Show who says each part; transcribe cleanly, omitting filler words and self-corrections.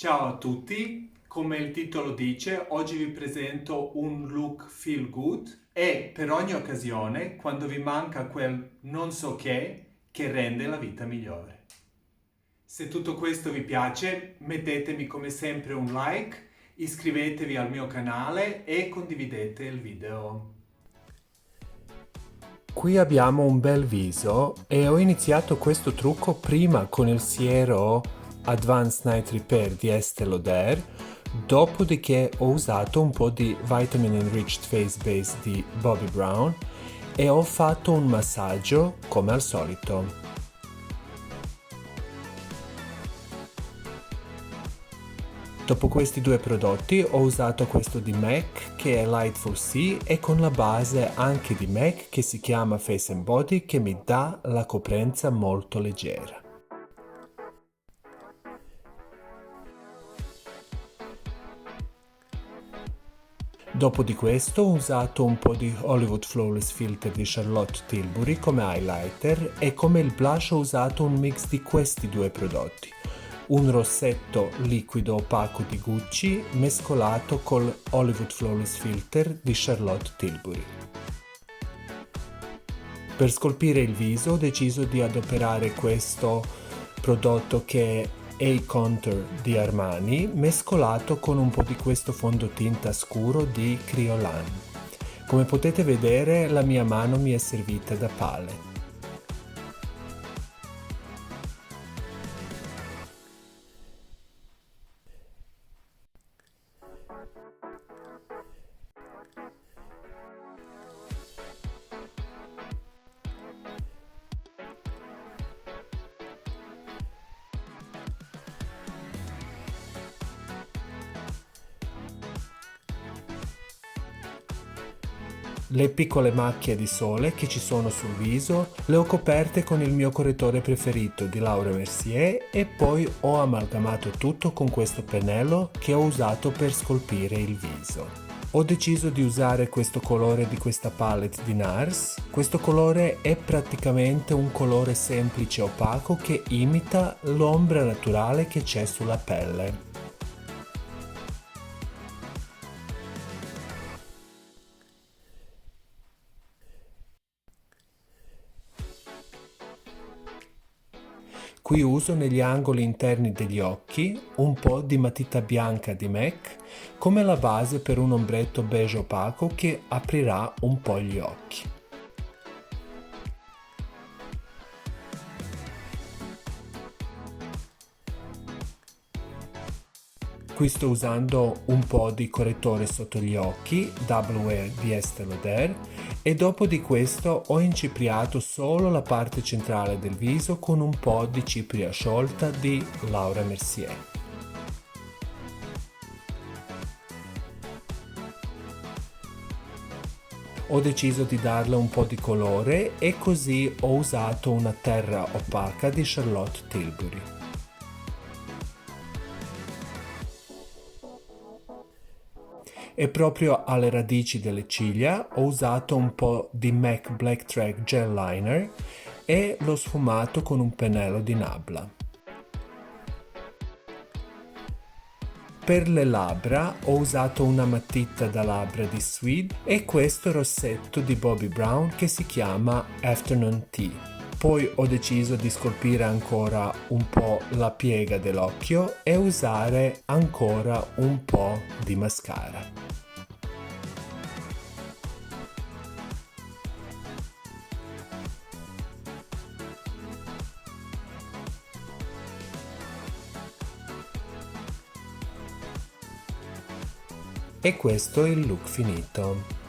Speaker 1: Ciao a tutti, come il titolo dice, oggi vi presento un look feel good e per ogni occasione, quando vi manca quel non so che rende la vita migliore. Se tutto questo vi piace, mettetemi come sempre un like, iscrivetevi al mio canale e condividete il video.
Speaker 2: Qui abbiamo un bel viso e ho iniziato questo trucco prima con il siero Advanced Night Repair di Estée Lauder, dopodiché ho usato un po' di Vitamin Enriched Face Base di Bobbi Brown e ho fatto un massaggio come al solito. Dopo questi due prodotti ho usato questo di MAC che è Lightful Sea e con la base anche di MAC che si chiama Face and Body che mi dà la coprenza molto leggera. Dopo di questo ho usato un po' di Hollywood Flawless Filter di Charlotte Tilbury come highlighter e come il blush ho usato un mix di questi due prodotti. Un rossetto liquido opaco di Gucci mescolato col Hollywood Flawless Filter di Charlotte Tilbury. Per scolpire il viso ho deciso di adoperare questo prodotto che è A-Contour di Armani mescolato con un po' di questo fondotinta scuro di Kryolan. Come potete vedere la mia mano mi è servita da palette. Le piccole macchie di sole che ci sono sul viso le ho coperte con il mio correttore preferito di Laura Mercier e poi ho amalgamato tutto con questo pennello che ho usato per scolpire il viso. Ho deciso di usare questo colore di questa palette di NARS. Questo colore è praticamente un colore semplice opaco che imita l'ombra naturale che c'è sulla pelle. Qui uso negli angoli interni degli occhi un po' di matita bianca di MAC come la base per un ombretto beige opaco che aprirà un po' gli occhi. Qui sto usando un po' di correttore sotto gli occhi, Double Wear di Estée Lauder, e dopo di questo ho incipriato solo la parte centrale del viso con un po' di cipria sciolta di Laura Mercier. Ho deciso di darle un po' di colore e così ho usato una terra opaca di Charlotte Tilbury. E proprio alle radici delle ciglia ho usato un po' di MAC Black Track Gel Liner e l'ho sfumato con un pennello di Nabla. Per le labbra ho usato una matita da labbra di Swede e questo rossetto di Bobbi Brown che si chiama Afternoon Tea. Poi ho deciso di scolpire ancora un po' la piega dell'occhio e usare ancora un po' di mascara. E questo è il look finito.